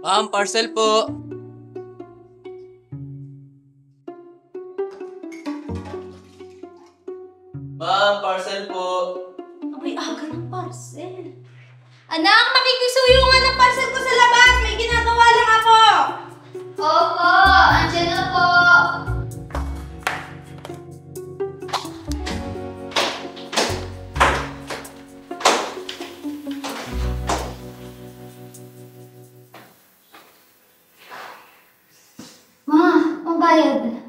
Ma'am, parcel po. Ma'am, parcel po. Abay, aga ng parcel. Anak, makikisuyo nga ng parcel ko sa labas. May ginagawa lang ako. Opo, andyan na po. Ma, ang bayad.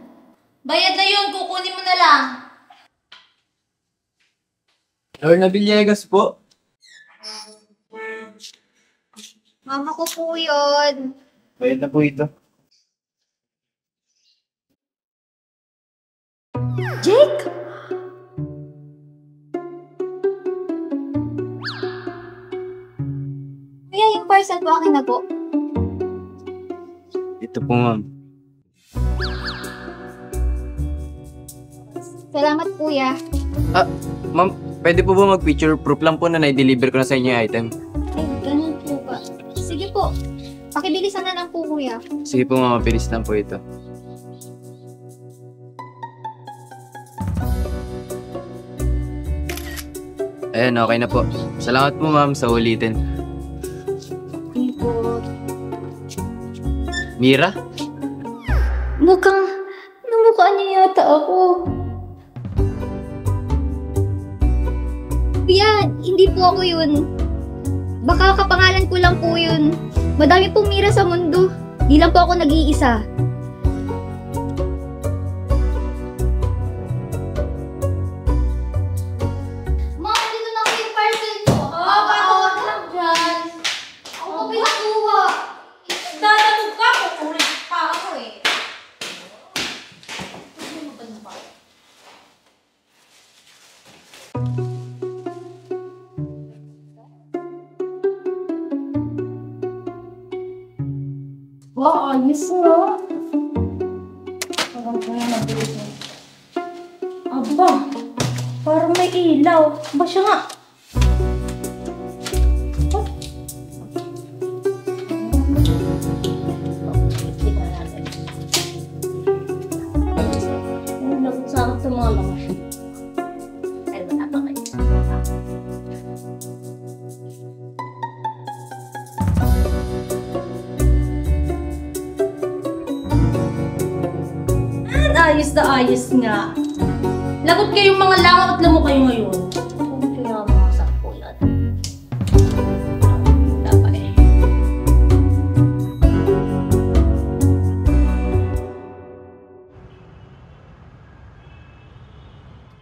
Bayad na yun, kukunin mo na lang. Lorna Villegas po. Mama ko po yun. Bayad na po ito. Jake? Kuya, yung parcel po akin na po. Ito po, ma'am. Salamat, kuya. Ma'am, pwede po ba mag-picture proof lang po na na-deliver ko na sa inyo yung item? Ay, ganun po ba? Sige po. Pakibilisan na lang po, kuya. Sige po, ma'am. Mabilis lang po ito. Ayan, okay na po. Salamat po, ma'am, sa ulitin. Hindi po. Mira? Namukha niya yata ako. Kuya, hindi po ako yun. Baka kapangalan ko lang po yun. Madami pong Mira sa mundo. Di lang po ako nag-iisa. Mom, dito na po yung parcel ko. Bakit lang dyan? Ako po pinatuwa. Dalamog ka, kukulit pa ako eh. Wow, ayos nga. Parang kaya nabilis mo. Aba, parang may ilaw. Ba siya nga? Lagot sa akin sa mga lamas. Ay, wala pa kayo. Ayos na ayos nga. Lagot kayong mga langaw at lamo kayo ngayon. Kaya mga sakpulan. Wala pa eh.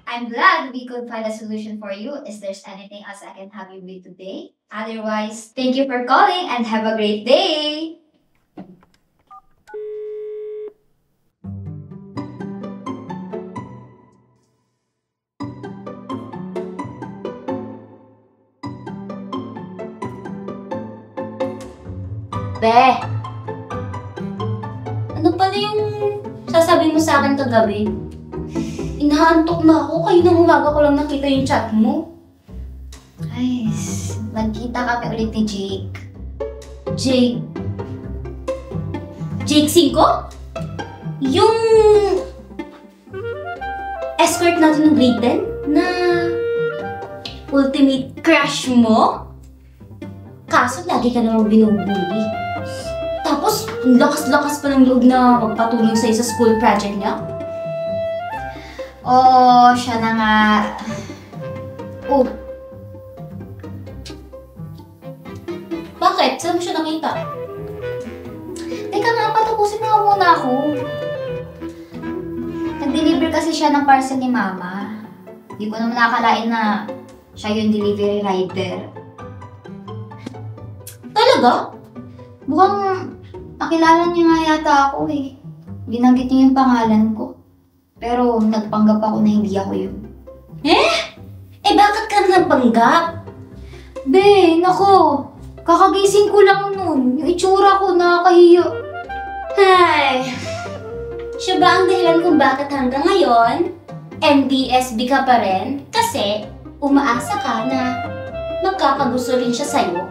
I'm glad we could find a solution for you. Is there anything else I can help you with today? Otherwise, thank you for calling and have a great day! Be! Ano pala yung sasabihin mo sa akin kagabi? Inaantok na ako. Kayo nang umaga ko lang nakita yung chat mo. Ay, nagkita kami ulit ni Jake. Jake? Jake 5? Yung escort natin ng grade 10 na ultimate crush mo? Kaso lagi ka namang binubuli. Tapos, ang lakas-lakas pa ng loob na magpatulong sa'yo sa school project niya. Oh, siya na nga. Oh. Bakit? Saan mo siya nakita? Teka nga, patapusin mo muna ako. Nag-deliver kasi siya ng parcel ni Mama. Di ko naman nakakalain na siya yung delivery rider. Talaga? Mukhang nakilala niya nga yata ako eh. Binanggit niya yung pangalan ko. Pero nagpanggap ako na hindi ako yun. Eh, bakit ka nagpanggap? Be, nako. Kakagising ko lang nun. Yung itsura ko, nakakahiya. Ay, siya ba ang dahilan kung bakit hanggang ngayon, MDSB ka pa rin? Kasi umaasa ka na magkakagusto rin siya sa'yo.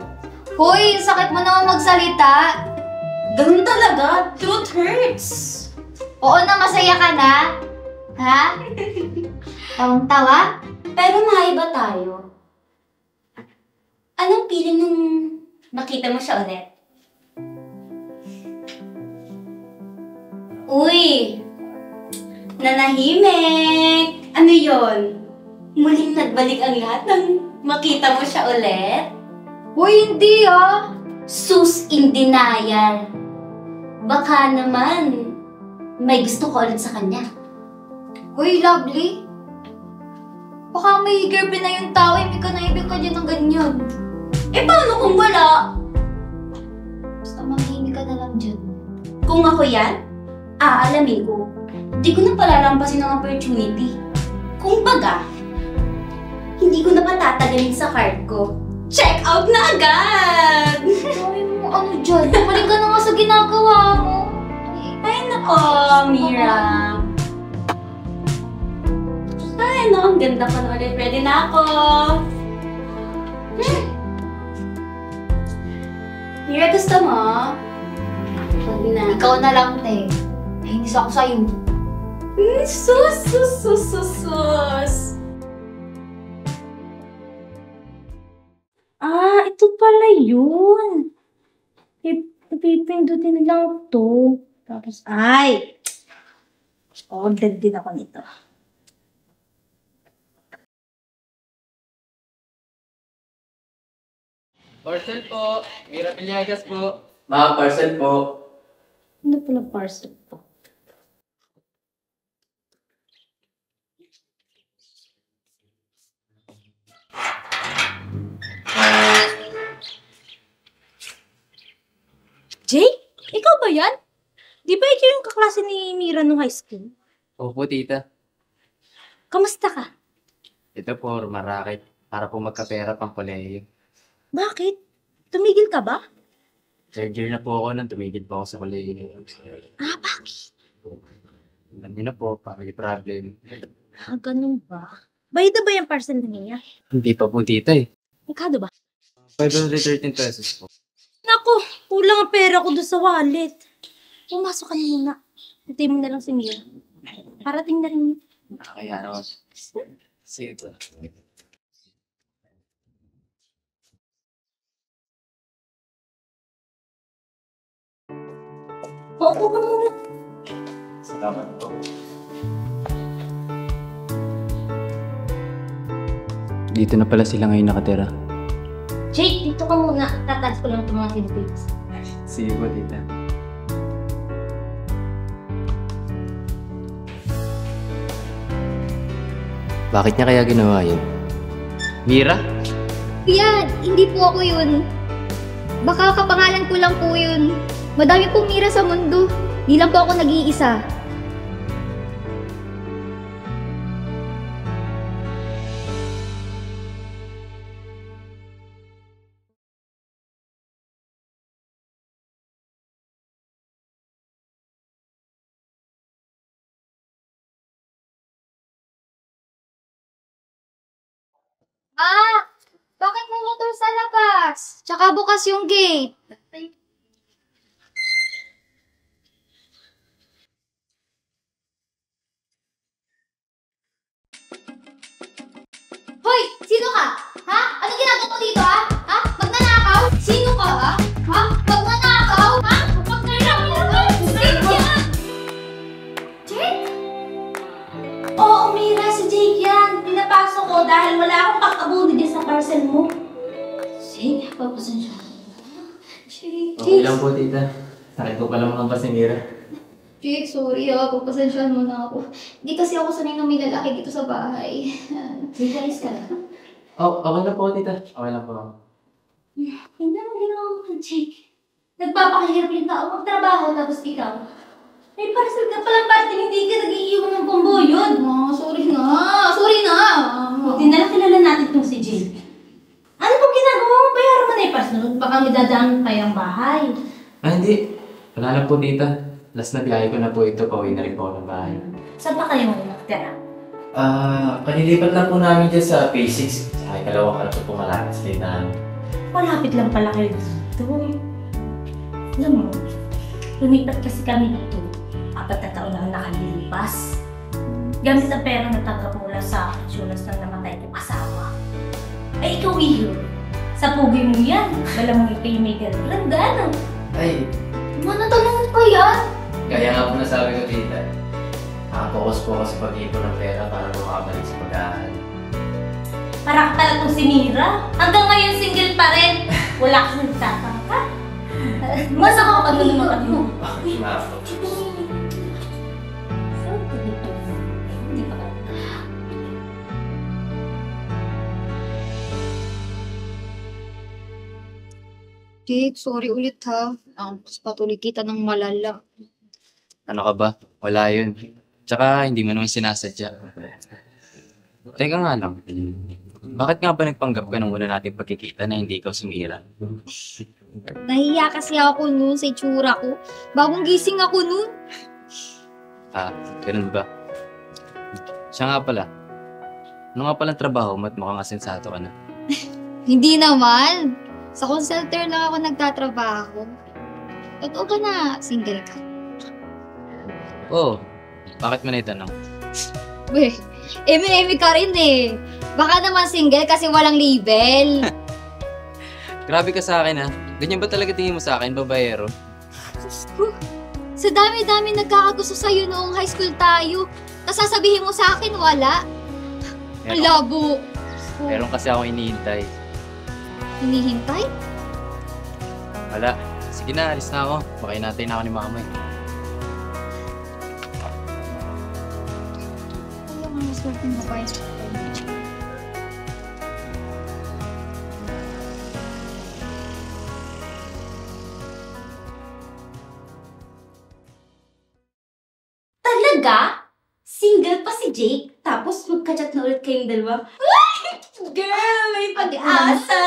Hoy, sakit mo naman magsalita. Ganun talaga. Truth hurts. Oo na, masaya ka na? Ha? Tawang-tawa? Pero maiba tayo. Anong feeling nung nakita mo siya ulit? Uy! Nanahimik! Ano yon? Muling nagbalik ang lahat nang makita mo siya ulit? Uy, hindi ah! Sus in denial. Baka naman may gusto ko ulit sa kanya. Uy, lovely. Baka may girlfriend na yung tao, ibig ka na ibig ka dyan ng ganyan. Eh paano kung wala? Basta mahimik ka na lang dyan. Kung ako yan, aalamin ko. Di ko na palalampasin ang opportunity. Kung baga, hindi ko na patatagalin sa card ko. Check out na agad! Sabi mo, ano dyan? Bumalik ka na nga sa ginagawa mo. Ay nako, Mira. Ay no, ang ganda ko na ulit. Ready na ako. Mira, gusto mo? Pag na. Ikaw na lang, te. Nainis ako sa'yo. Sus. Ah, ito pala yun. Pipindutin lang to. Tapos, ay! Order din ako nito. Parcel po. Mira Villegas po. Ma'am, parcel po. Ano pala parcel to? Jake? Ikaw ba yan? Di ba ikaw yung kaklase ni Mira nung high school? Opo, tita. Kamusta ka? Ito po, marakit. Para po magkapera pang kolehiyo. Bakit? Tumigil ka ba? Third year na po ako nang tumigil po ako sa kolehiyo. Ah, bakit? Alam niyo na po, family problem. Ah, ganun ba? Bayad na ba yung parcel na niya? Hindi pa po, tita eh. Magkano ba? 513 pesos po. Naku, kulang ang pera ko doon sa wallet. Pumasok ka na muna. Hintay mo na lang si Mira. Parating na rin. Kaya naman. Sige po. Oo ka muna. Salamat po. Dito na pala sila ngayon nakatira. Jake, dito ka muna. Tataas ko lang itong mga tinitips. Sige po, tita. Bakit niya kaya ginawa yun? Mira? Kuya, hindi po ako yun. Baka kapangalan ko lang po yun. Madami pong Mira sa mundo. Di lang po ako nag-iisa. Bakit may motor sa labas? Tsaka bukas yung gate. Hoy! Sino ka? Ha? Ano ginagawa mo dito, ha? Ha? Magnanakaw? Sino ka, ha? Ha? Magnanakaw? Ha? Magnanakaw? Sino yan? Jake? Oo, Mira, si Jake yan. Pinapasok ko dahil wala akong pagkabuli din sa parcel mo. Jake, papasensya. Jake. Okay lang po, tita. Sakit po pala mga si Mira. Jake, sorry pagpasensyahan mo na ako. Hindi kasi ako sanay na may lalaki dito sa bahay. Jake, alis ka lang. Oh, okay lang po, tita. Okay lang po. Hindi mo ginawa mo, Jake. Nagpapakahirap yung tao magtrabaho tapos ikaw. May parcel ka palang party, hindi ka nag-iiwan ng pambuyod. Sorry na. Sorry na. Buti na lang kilala natin itong si Jake. Ano pong ginagawa mo? Bayaran mo na yung parcel. Baka may dadaan tayo ang bahay. Ah, hindi. Wala na po, tita. Last na biyahe ko na po ito. Pauwi na rin po ako ng bahay. Saan ba kayo nakatira? Kanilipat lang po namin dyan sa P6. Sa ikalawang ka na po malapit sa litaan. Malapit lang pala kayo dito. Alam mo, Lumipat kasi kami dito. 4 na taon na nakalilipas. Gamit ang pera na tanggap mula sa insurance ng namatay kong asawa. Ay, ikaw, Iyo. Sa pugi mo yan. Dala mo ito yung may girlfriend. Ano? Ay, Manatanong pa yan. gaya nga po nasabi ko, tita. Focus po ako sa pag-ipon ng pera para makabalik sa pag-aaral. Para ka pala itong si Mira. Hanggang ngayon single pa rin. Wala kang nagtatangka. Masa ka kapag naman kami mo? Mako. Hindi pa ka. Jake, sorry ulit ha. Patuloy kita ng malala. Ano ka ba? Wala yun. Tsaka hindi mo naman sinasadya. Teka nga lang. Bakit nga ba nagpanggap ka nung una natin pagkikita na hindi ikaw sumira? Nahiya kasi ako noon sa itsura ko. Bagong gising ako noon. Ah, ganun ba? Siya nga pala. Ano nga palang trabaho mo at mukhang asensato ka na? Hindi naman. Sa call center lang ako nagtatrabaho. Totoo ba na single ka? Oo. Bakit mo naitanong? Weh, emi-emi ka rin eh. Baka naman single kasi walang label. Grabe ka sa akin ha. Ganyan ba talaga tingin mo sa akin, babayero? Diyos ko, sa dami-dami nagkakagusto sa'yo noong high school tayo. Tapos sasabihin mo sa akin, wala. Ang labo. Meron kasi akong iniintay. Hinihintay? Wala. Sige na, alis na ako. Baka inatay na ako ni mama eh. Ayaw nga maswerte mo pa yun. Talaga? Single pa si Jake? Tapos magka-chat na ulit kayong dalawa? Girl, may pag-asa!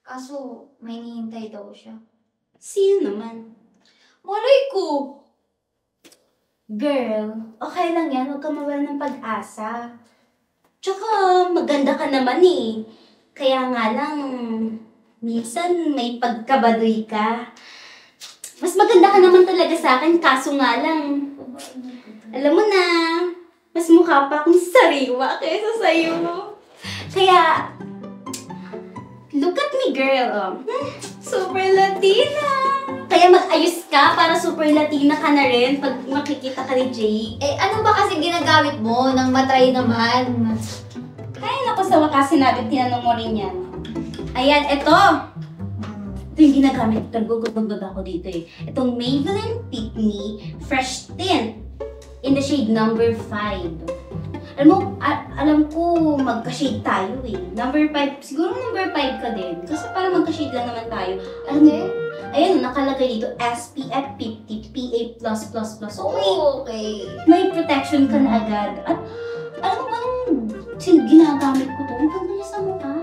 Kaso, may hinihintay daw siya. Sino naman? Malay ko! Girl, okay lang yan. Huwag ka mawala ng pag-asa. Tsaka, maganda ka naman eh. Kaya nga lang, minsan may pagkabaduy ka. Mas maganda ka naman talaga sa akin, kaso nga lang, alam mo na, mas mukha pa akong sariwa kaysa sa'yo. Kaya, look at me, girl. Oh. Super Latina. Kaya mag-ayos ka para super Latina ka na rin pag makikita ka ni Jake. Eh, ano ba kasi ginagamit mo nang matry naman? Ay, naku, sa wakas sinabi, tinanong mo rin yan. Ayan, eto. Ito yung ginagamit. Nagugod ako dito eh. Itong Maybelline Pick Me Fresh Tint in the shade number 5. Alam mo, alam ko magka-shade tayo eh. Number 5, siguro number 5 ka din. Kasi parang magka-shade lang naman tayo. Alam mo, ayan, nakalagay dito SPF 50 PA+++. Okay. May protection ka na agad. At alam mo ba nung ginagamit ko to, ang ganda niya sa mukha.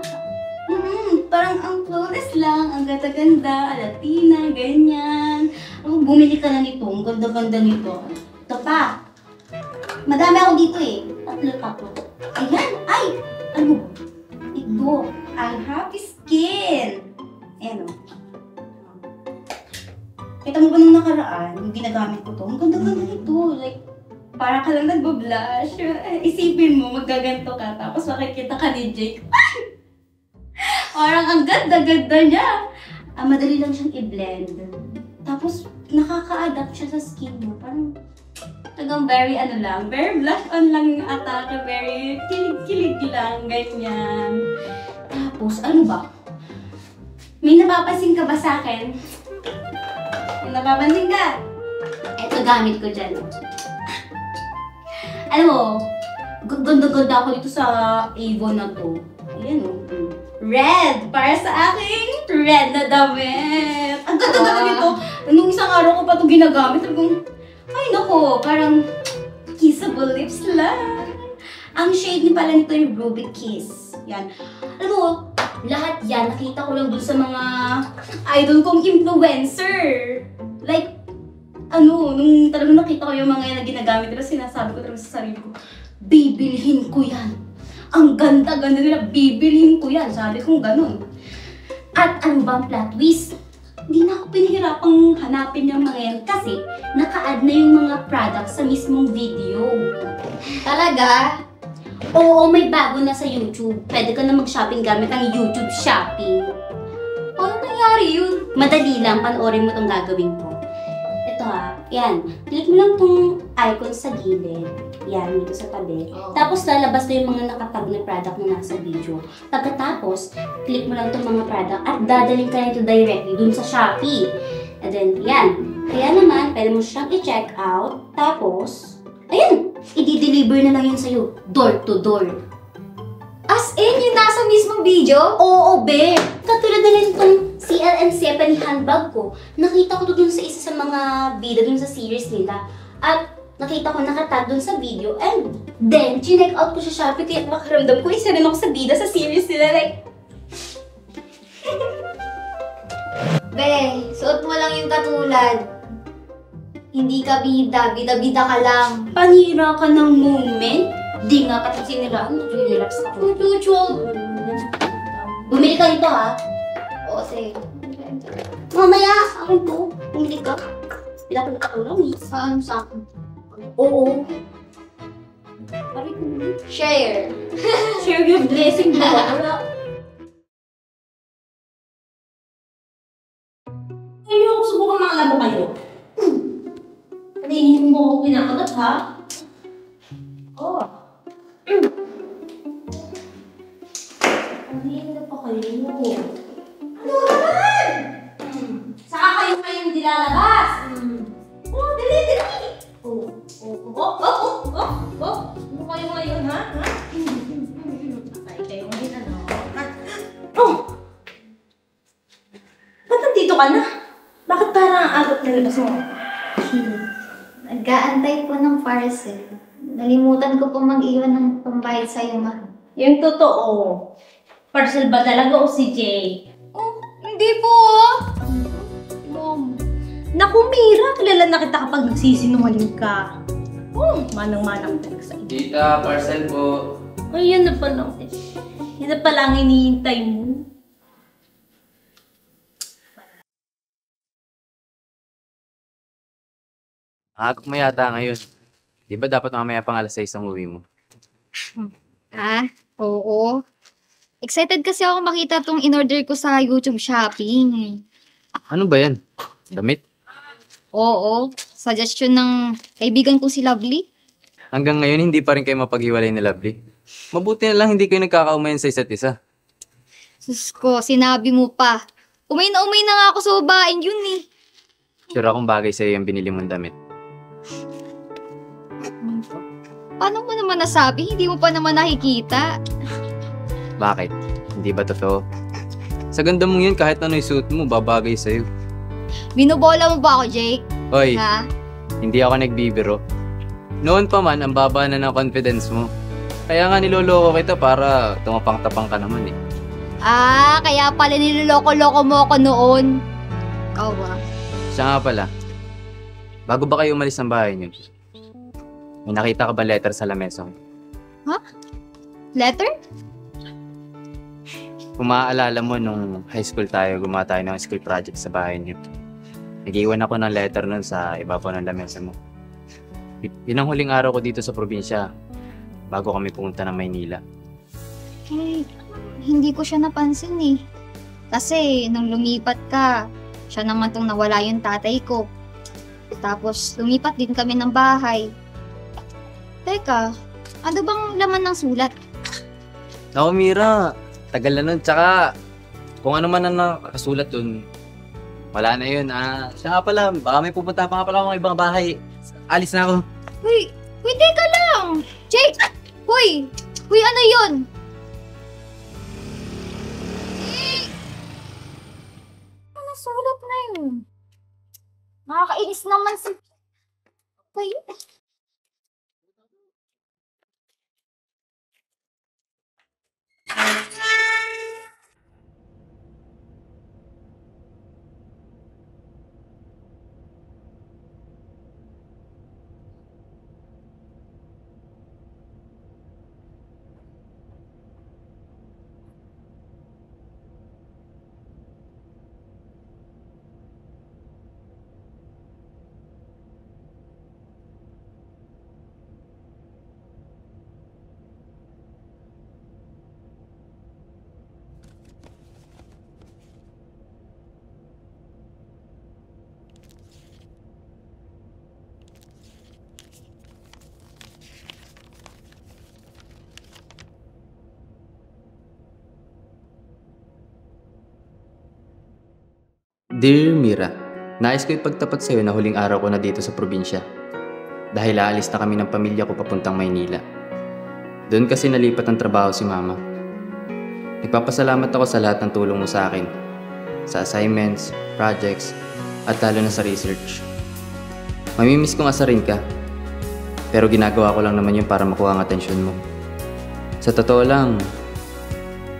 Parang ang flawless lang, ang ganda-ganda, Latina, ganyan. Bumili ka na nito, ang ganda-ganda nito. Ito pa. Madami ako dito eh. Tatlo. Ayan, ay! Ano? Ito, ang Happy Skin. Ayan o. Kita mo ba nung nakaraan, yung ginagamit ko to, ang ganda-ganda nito. Like, para ka lang nagbo-blush. Isipin mo, magaganto ka, tapos makikita ka ni Jake. Parang ang ganda-ganda niya. Madali lang siyang i-blend. Tapos, nakaka-adapt siya sa skin mo. Parang, tagang very very blush on lang yung atake. Very kilig-kilig lang, ganyan. Tapos, ano ba? May napapansin ka ba sa akin? May napapansin ka? Ito, gamit ko dyan. Alam mo, ganda-ganda ako dito sa Avon na to. Ayan o. Red! Para sa aking red na damit. Ang ganda-ganda nito. Nung isang araw ko pa ito ginagamit. Ay nako, parang kissable lips lang. Ang shade ni pala nito yung Ruby Kiss. Yan. Alam mo, lahat yan nakita ko lang dun sa mga idol kong influencer. Like, nung talagang nakita ko yung mga yan na ginagamit nila, sinasabi ko talaga sa sarili ko, bibilhin ko yan. Ang ganda-ganda nila, bibilhin ko yan. Sabi kong ganun. At ano ba ang plot twist? Hindi na ako pinahirapang hanapin yung mga yan kasi naka-add na yung mga products sa mismong video. Talaga? Oo, may bago na sa YouTube. Pwede ka na mag-shopping gamit ang YouTube Shopping. Paano nangyari yun? Madali lang, panoorin mo itong gagawin ko. Ito ha, yan. Click mo lang itong icon sa gilid. Yan, dito sa tabi. Oo. Tapos lalabas na yung mga nakatag na product na nasa video. Pagkatapos, click mo lang itong mga product at dadaling ka nito directly dun sa Shopee. And then, yan. Kaya naman, pwede mo siyang i-check out. Tapos, ayan, i-deliver na lang yun sa'yo. Door to door. As in, yung nasa mismong video? Oo, be! Katulad na rin itong CLM Stephanie handbag ko. Nakita ko to dun sa isa sa mga bida dun sa series nila. At nakita ko nakatag dun sa video. And then, chinek out ko sa Shopee kaya makaramdam ko isa rin ako sa bida sa series nila. Like, Be, suot mo lang yung katulad. Hindi ka bida, bida-bida ka lang. panira ka ng moment. Di nga katong siniraan. Relax ako. Mutual. Bumili ka nito ha. O, sige. Mamaya, akin po. Bumili ka. Pila ka lang eh. Saan sa akin? Oo. Pari ko. Share. Share your blessing mo. Wala. Ayun, subukan mga labo kayo. Kaninin mo ako kinakagat, ha? Oh. Kaninin na pa kayo. Ano naman? Saka kayo nilalabas. Oh, dali, dali. Oh, oh. Ano kayo ngayon, ha? Patay kayo ngayon, ano? Oh! Ba't nandito ka na? Bakit parang ang agot na labas mo? Nag-aantay po ng parcel. Nalimutan ko po mag-iwan ng pambayad sa'yo, ma. Yung totoo. Parcel ba talaga o si Jay? Oh, hindi po. Mom. Naku, Mira, kilala na kita kapag nagsisinungaling ka. Manang-manang talaga sa iyo. Tita, parcel po. Ay, yan na pala. Yan na pala ang iniintay mo. Agok mo yata ngayon. Di ba dapat mamaya pang alas 6 ang uwi mo? Ah, oo. Excited kasi ako makita tong in-order ko sa YouTube Shopping. Ano ba yan? Damit? Oo, suggestion ng kaibigan ko si Lovely. Hanggang ngayon hindi pa rin kayo mapaghiwalay ni Lovely. Mabuti na lang hindi kayo nagkakaumayan sa isa't isa. Sus ko, sinabi mo pa. Umay na nga ako sa babaeng yun eh. Sure akong bagay sa'yo yung binili mong damit. Paano mo naman nasabi? Hindi mo pa naman nakikita. Bakit? Hindi ba totoo? Sa ganda mong yun, kahit ano suit mo, babagay sa'yo. Binubola mo ba ako, Jake? Hoy, Ha? hindi ako nagbibiro. Noon pa man, ang baba na ng confidence mo. Kaya nga niloloko kita para tumapang-tapang ka naman eh. Ah, kaya pala niloloko-loko mo ako noon. Ikaw ba? Siya nga pala, bago ba kayo umalis ng bahay niyo? May nakita ka ba letter sa lamesa ko? Letter? Kung maaalala mo, nung high school tayo, gumawa tayo ng school project sa bahay niyo. Nag-iwan ako ng letter nun sa ibabaw ng lamesa mo. Yun ang huling araw ko dito sa probinsya, bago kami pumunta ng Maynila. Eh, hindi ko siya napansin eh. Kasi nung lumipat ka, siya naman tong nawala yung tatay ko. Tapos lumipat din kami ng bahay. Teka, ano bang laman ng sulat? Naku, Mira, tagal na nun. Tsaka, kung ano man ang nakasulat dun, wala na yun. Siya nga pala, baka may pupunta pa nga pala akong ibang bahay. Alis na ako. Uy, teka lang! Jake! Uy! Uy, ano yun? Ano sulat na yun? Nakakainis naman si... Uy, Dear Mira, nais ko ipagtapat sa'yo na huling araw ko na dito sa probinsya. Dahil aalis na kami ng pamilya ko papuntang Maynila. Doon kasi nalipat ang trabaho si Mama. Nagpapasalamat ako sa lahat ng tulong mo sa akin. Sa assignments, projects, at lalo na sa research. Mamimiss kong asarin ka. Pero ginagawa ko lang naman yun para makuha ang atensyon mo. Sa totoo lang,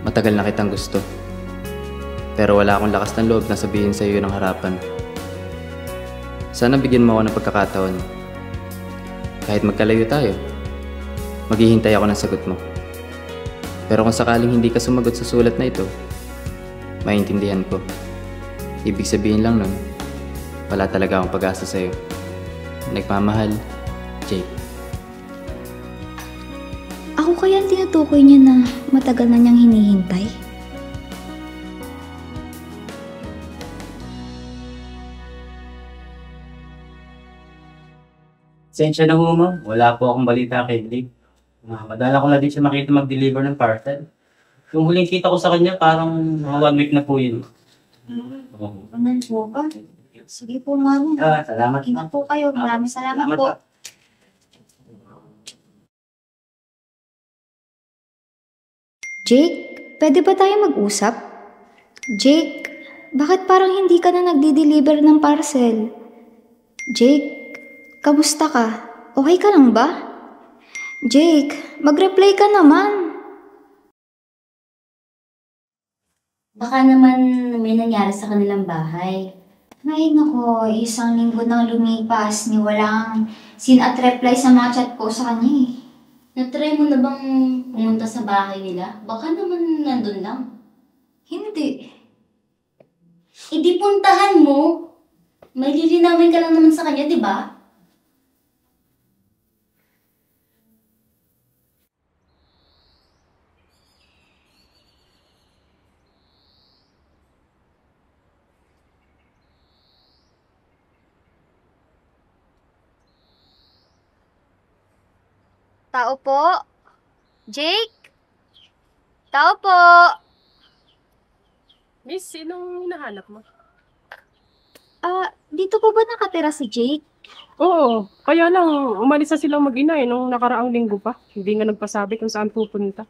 matagal na kitang gusto. Pero wala akong lakas ng loob na sabihin sa iyo ng harapan. Sana bigyan mo ako ng pagkakataon. Kahit magkalayo tayo, maghihintay ako ng sagot mo. Pero kung sakaling hindi ka sumagot sa sulat na ito, maintindihan ko. Ibig sabihin lang nun, wala talaga akong pag-asa sa'yo. Nagmamahal, Jake. Ako kaya ang tinutukoy niya na matagal na niyang hinihintay? Sensya na ho, ma'am. Wala po akong balita kay Blake. Madala ko na din siya makita mag-deliver ng parcel. Yung huling kita ko sa kanya, parang mga 1 week na po yun. Ganun po ba? Sige po, ma'am. Salamat, ma'am. Ingat po kayo. Maraming salamat po. Jake, pwede ba tayo mag-usap? Jake, bakit parang hindi ka na nagdi-deliver ng parcel? Jake, kamusta ka? Okay ka lang ba? Jake, mag-reply ka naman. Baka naman may nangyari sa kanilang bahay. Ay nako, isang linggo nang lumipas ni walang sin at reply sa mga chat ko sa kanya eh. Natry mo na bang pumunta sa bahay nila? Baka naman nandun lang. Hindi. Idi puntahan mo. May lilinawin ka lang naman sa kanya, di ba? Tao po? Jake? Tao po? Miss, sinong hinahanap mo? Dito po ba nakatira si Jake? Oo, kaya lang umalis na silang mag-ina nung nakaraang linggo pa. Hindi nga nagpasabi kung saan pupunta.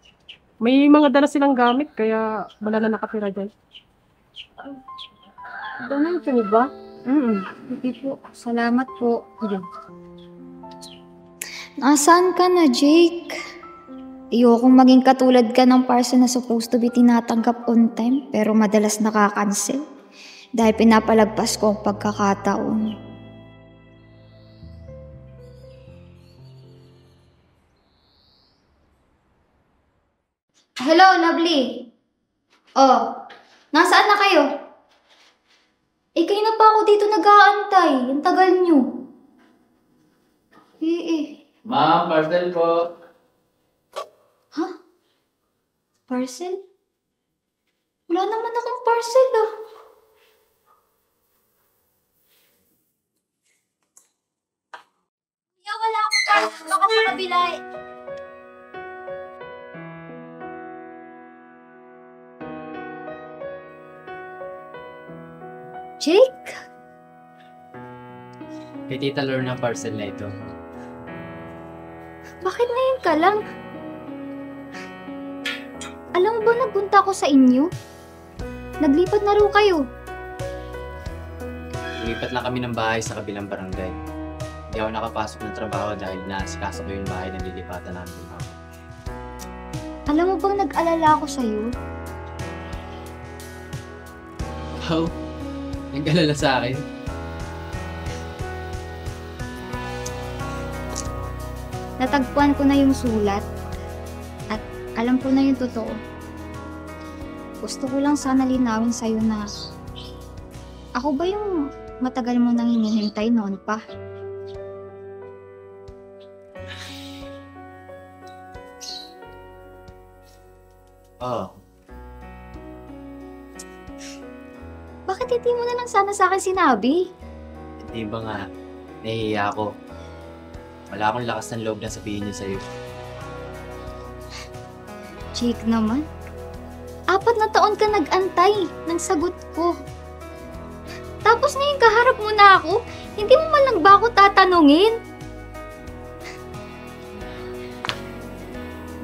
May mga dala silang gamit, kaya wala na nakatira dyan. Ganun po ba? Hindi po. Salamat po. Nasaan ka na, Jake? Ayokong maging katulad ka ng parcel na supposed to be tinatanggap on time pero madalas nakakancel dahil pinapalagpas ko ang pagkakataon. Hello, lovely. Oh, nasaan na kayo? Kayo na pa ako dito nag-aantay. Ang tagal nyo. Ma'am, parcel po. Parcel? Wala naman akong parcel ah. Wala akong parcel. Baka sa kabila eh. Jake? Kay Tita Lorna ang parcel na ito. Bakit ngayon ka lang? Alam mo ba nagpunta ako sa inyo? Naglipat na rin kayo. Lumipat lang kami ng bahay sa kabilang barangay. Hindi ako nakapasok ng trabaho dahil naasikaso ko yung bahay na lilipatan namin. Alam mo bang nag-alala ako sa'yo? Wow, nag-alala sa akin. Natagpuan ko na yung sulat at alam ko na yung totoo. Gusto ko lang sana linawin sa'yo na ako ba yung matagal mo nang hinihintay noon pa? Oo. Bakit hindi mo na lang sana sa akin sinabi? Hindi ba nga, nahihiya ako. Wala akong lakas ng loob na sabihin niya sa'yo. Jake naman. 4 na taon ka nag-antay ng sagot ko. Tapos ngayon kaharap mo na ako, hindi mo man lang ba ako tatanungin?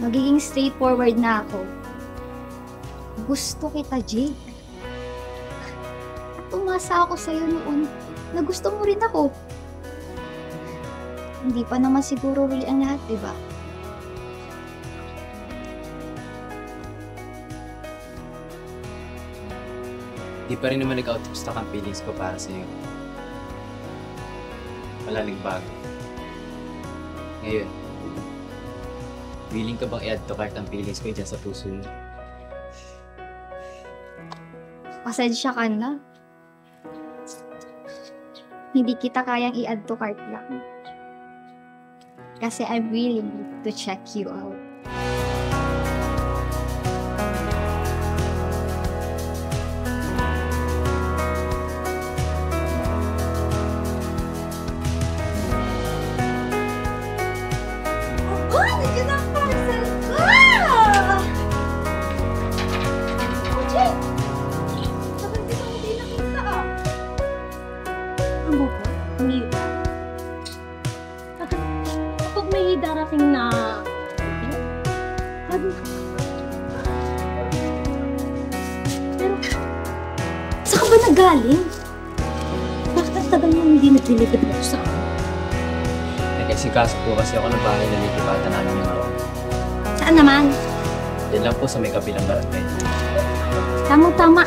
Magiging straightforward na ako. Gusto kita, Jake. At umasa ako sa'yo noon na gusto mo rin ako. Hindi pa naman siguro real ang lahat, diba? Di pa rin naman nag-out of stock ang feelings ko para sa'yo. Wala nagbago. Ngayon, willing ka bang i-add to cart ang feelings ko dyan sa puso mo? Pasensya ka na. Hindi kita kayang i-add to cart lang. Kasi I'm willing to check you out. Oh, nandiyan ang parcel ko! Oh, Jake! Tagal din ako di nakita ah. Ano po? Hindi. Kapag may darating na... Ano? Pero... Saan ka ba nagaling? Bakit ang tagal mo hindi nag-deliver mo sa akin? Nag-exikaso po kasi ako ng bahay na nilipatan namin yung araw. Saan naman? Yan lang po sa may kabilang barangay. Tamang-tama.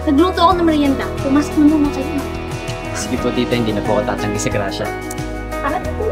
Nagluto ako ng merienda. Pumasok mo muna kayo. Sige po tita, hindi na po ako tatanggi sa grasya. Para na po.